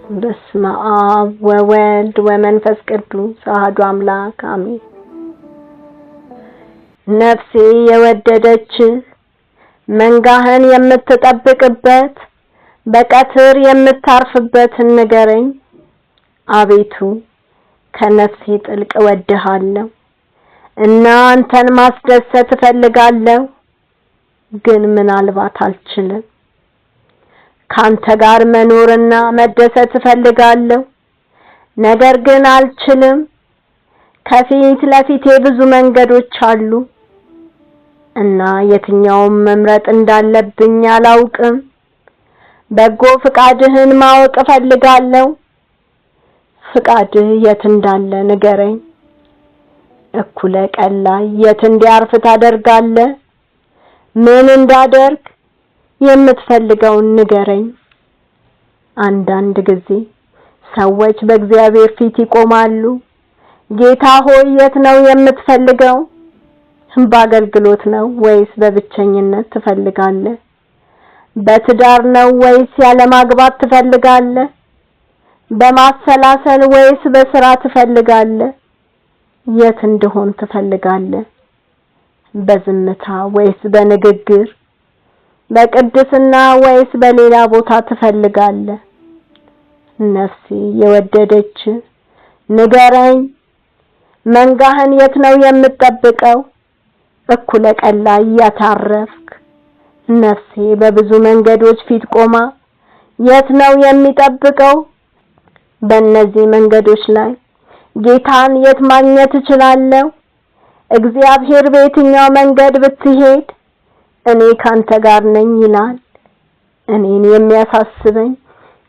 በስመ አብ ወወልድ ወመንፈስ ቅዱስ አሐዱ አምላክ አሜን። ነፍሴ የወደደች መንጋህን የምትጠብቅበት በቀትር የምታርፍበት ንገረኝ። አቤቱ ከነፍሴ ጥልቅ እወድሃለሁ እና አንተን ማስደሰት እፈልጋለሁ፣ ግን ምናልባት አልችልም። ካንተ ጋር መኖርና መደሰት እፈልጋለሁ፣ ነገር ግን አልችልም። ከፊት ለፊቴ ብዙ መንገዶች አሉ እና የትኛውን መምረጥ እንዳለብኝ አላውቅም። በጎ ፍቃድህን ማወቅ እፈልጋለሁ። ፍቃድህ የት እንዳለ ንገረኝ። እኩለ ቀን ላይ የት እንዲያርፍ ታደርጋለህ? ምን እንዳደርግ የምትፈልገውን ንገረኝ። አንዳንድ ጊዜ ሰዎች በእግዚአብሔር ፊት ይቆማሉ። ጌታ ሆይ የት ነው የምትፈልገው? በአገልግሎት ነው ወይስ በብቸኝነት ትፈልጋለህ? በትዳር ነው ወይስ ያለማግባት ትፈልጋለህ? በማሰላሰል ወይስ በስራ ትፈልጋለህ? የት እንደሆን ትፈልጋለህ? በዝምታ ወይስ በንግግር? በቅድስና ወይስ በሌላ ቦታ ትፈልጋለህ? ነፍሴ የወደደች ንገረኝ። መንጋህን የት ነው የምትጠብቀው? እኩለ ቀን ላይ ያታረፍክ? ነፍሴ በብዙ መንገዶች ፊት ቆማ የት ነው የሚጠብቀው? በእነዚህ መንገዶች ላይ ጌታን የት ማግኘት እችላለሁ? እግዚአብሔር በየትኛው መንገድ ብትሄድ እኔ ካንተ ጋር ነኝ ይላል። እኔን የሚያሳስበኝ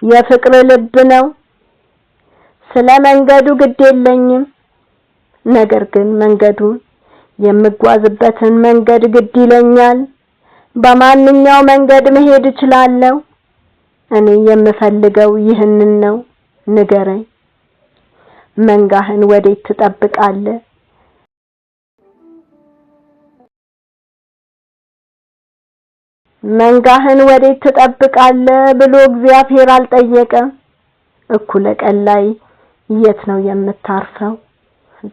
የፍቅር ልብ ነው። ስለ መንገዱ ግድ የለኝም፣ ነገር ግን መንገዱን የምጓዝበትን መንገድ ግድ ይለኛል። በማንኛው መንገድ መሄድ እችላለሁ? እኔ የምፈልገው ይህንን ነው፣ ንገረኝ። መንጋህን ወዴት ትጠብቃለህ? መንጋህን ወዴት ትጠብቃለህ ብሎ እግዚአብሔር አልጠየቀም። እኩለ ቀን ላይ የት ነው የምታርፈው?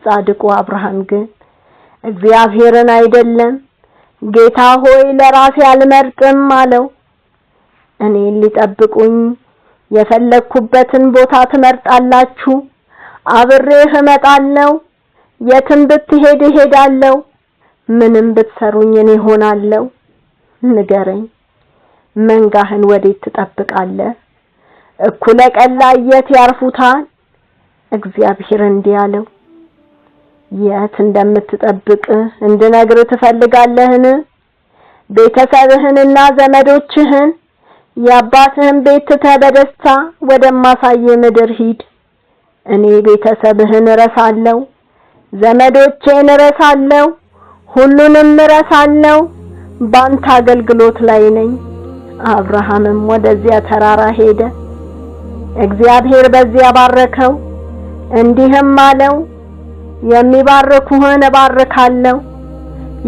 ጻድቁ አብርሃም ግን እግዚአብሔርን አይደለም ጌታ ሆይ ለራሴ አልመርጥም አለው። እኔን ሊጠብቁኝ የፈለኩበትን ቦታ ትመርጣላችሁ? አብሬህ እመጣለሁ። የትም ብትሄድ እሄዳለሁ። ምንም ብትሰሩኝ እኔ እሆናለሁ። ንገረኝ። መንጋህን ወዴት ትጠብቃለህ? እኩለ ቀን ላይ የት ያርፉታል? እግዚአብሔር እንዲህ አለው፣ የት እንደምትጠብቅ እንድነግር ትፈልጋለህን? ቤተሰብህንና ዘመዶችህን የአባትህን ቤት ትተህ በደስታ ወደማሳይህ ምድር ሂድ። እኔ ቤተሰብህን እረሳለሁ፣ ዘመዶቼን እረሳለሁ፣ ሁሉንም እረሳለሁ። ባንተ አገልግሎት ላይ ነኝ። አብርሃምም ወደዚያ ተራራ ሄደ። እግዚአብሔር በዚያ ባረከው፣ እንዲህም አለው፣ የሚባርኩህን እባርካለሁ፣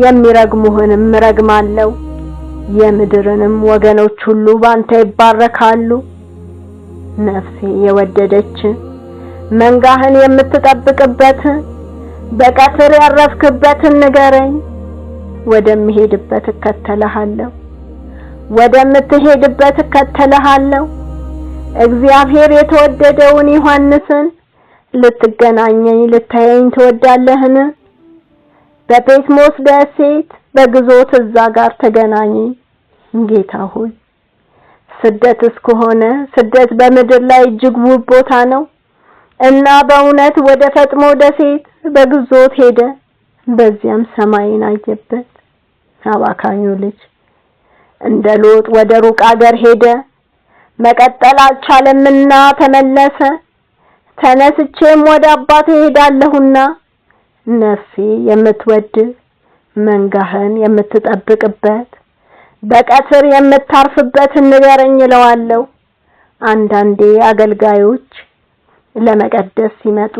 የሚረግሙህንም እረግማለሁ። የምድርንም ወገኖች ሁሉ ባንተ ይባረካሉ። ነፍሴ የወደደች መንጋህን የምትጠብቅበት በቀትር ያረፍክበትን ንገረኝ። ወደምሄድበት እከተልሃለሁ፣ ወደምትሄድበት እከተልሃለሁ። እግዚአብሔር የተወደደውን ዮሐንስን ልትገናኘኝ ልታየኝ ትወዳለህን? በጴጥሞስ ደሴት በግዞት እዛ ጋር ተገናኘኝ። ጌታ ሆይ ስደት እስከሆነ ስደት በምድር ላይ እጅግ ውብ ቦታ ነው እና በእውነት ወደ ፈጥሞ ደሴት በግዞት ሄደ። በዚያም ሰማይን አየበት። አባካኙ ልጅ እንደ ሎጥ ወደ ሩቅ አገር ሄደ። መቀጠል አልቻለምና ተመለሰ። ተነስቼም ወደ አባቴ ሄዳለሁና ነፍሴ የምትወድ መንጋህን የምትጠብቅበት በቀትር የምታርፍበት ንገረኝ እለዋለሁ። አንዳንዴ አገልጋዮች ለመቀደስ ሲመጡ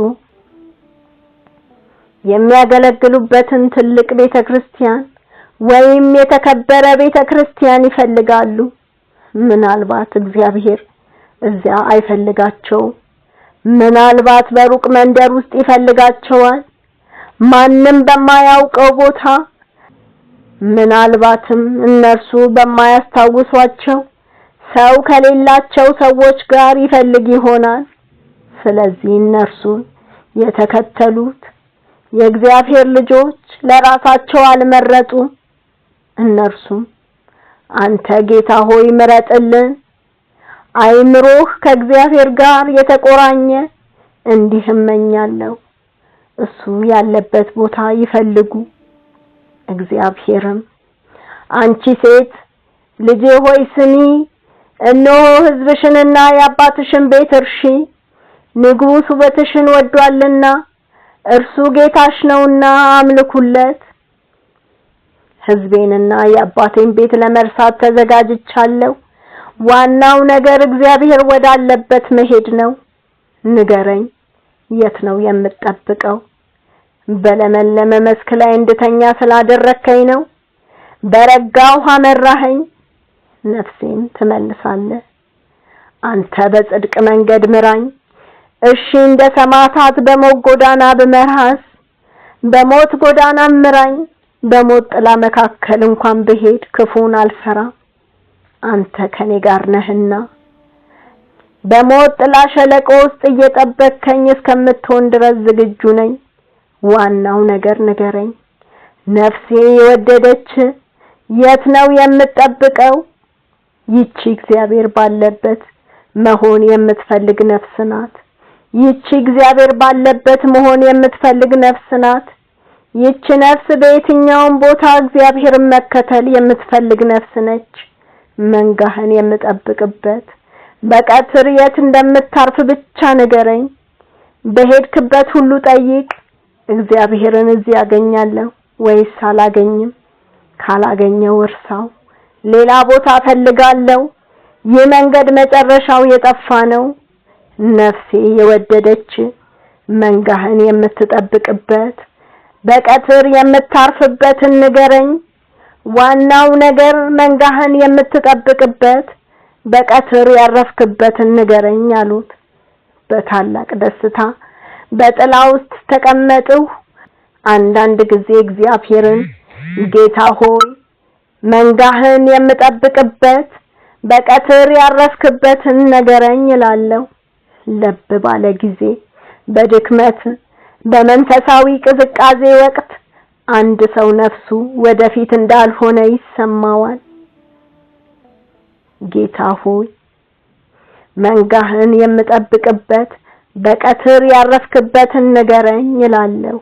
የሚያገለግሉበትን ትልቅ ቤተክርስቲያን ወይም የተከበረ ቤተክርስቲያን ይፈልጋሉ። ምናልባት እግዚአብሔር እዚያ አይፈልጋቸው። ምናልባት በሩቅ መንደር ውስጥ ይፈልጋቸዋል፣ ማንም በማያውቀው ቦታ፣ ምናልባትም እነርሱ በማያስታውሷቸው ሰው ከሌላቸው ሰዎች ጋር ይፈልግ ይሆናል። ስለዚህ እነርሱን የተከተሉት የእግዚአብሔር ልጆች ለራሳቸው አልመረጡም። እነርሱም አንተ ጌታ ሆይ ምረጥልን፣ አይምሮህ ከእግዚአብሔር ጋር የተቆራኘ እንዲህ እመኛለሁ፣ እሱ ያለበት ቦታ ይፈልጉ። እግዚአብሔርም አንቺ ሴት ልጄ ሆይ ስሚ፣ እነሆ ሕዝብሽንና የአባትሽን ቤት እርሺ፣ ንጉሥ ውበትሽን ወዷልና እርሱ ጌታሽ ነውና አምልኩለት። ሕዝቤንና የአባቴን ቤት ለመርሳት ተዘጋጅቻለሁ። ዋናው ነገር እግዚአብሔር ወዳለበት መሄድ ነው። ንገረኝ፣ የት ነው የምትጠብቀው? በለመለመ መስክ ላይ እንድተኛ ስላደረከኝ ነው። በረጋ ውሃ መራኸኝ፣ ነፍሴን ትመልሳለህ። አንተ በጽድቅ መንገድ ምራኝ። እሺ እንደ ሰማዕታት በሞት ጎዳና ብመራስ፣ በሞት ጎዳና ምራኝ። በሞት ጥላ መካከል እንኳን ብሄድ ክፉን አልፈራም፣ አንተ ከኔ ጋር ነህና። በሞት ጥላ ሸለቆ ውስጥ እየጠበቅከኝ እስከምትሆን ድረስ ዝግጁ ነኝ። ዋናው ነገር ንገረኝ፣ ነፍሴ የወደደች የት ነው የምትጠብቀው? ይቺ እግዚአብሔር ባለበት መሆን የምትፈልግ ነፍስ ናት። ይቺ እግዚአብሔር ባለበት መሆን የምትፈልግ ነፍስ ናት። ይቺ ነፍስ በየትኛውም ቦታ እግዚአብሔርን መከተል የምትፈልግ ነፍስ ነች። መንጋህን የምጠብቅበት በቀትር የት እንደምታርፍ ብቻ ንገረኝ። በሄድክበት ሁሉ ጠይቅ፣ እግዚአብሔርን እዚህ ያገኛለሁ ወይስ አላገኝም? ካላገኘው እርሳው፣ ሌላ ቦታ ፈልጋለሁ። ይህ መንገድ መጨረሻው የጠፋ ነው። ነፍሴ የወደደች መንጋህን የምትጠብቅበት በቀትር የምታርፍበትን ንገረኝ። ዋናው ነገር መንጋህን የምትጠብቅበት በቀትር ያረፍክበትን ንገረኝ አሉት። በታላቅ ደስታ በጥላ ውስጥ ተቀመጥሁ። አንዳንድ ጊዜ እግዚአብሔርን ጌታ ሆይ መንጋህን የምጠብቅበት በቀትር ያረፍክበትን ንገረኝ እላለሁ። ለብ ባለ ጊዜ በድክመት በመንፈሳዊ ቅዝቃዜ ወቅት አንድ ሰው ነፍሱ ወደፊት እንዳልሆነ ይሰማዋል። ጌታ ሆይ መንጋህን የምጠብቅበት በቀትር ያረፍክበትን ንገረኝ እላለሁ።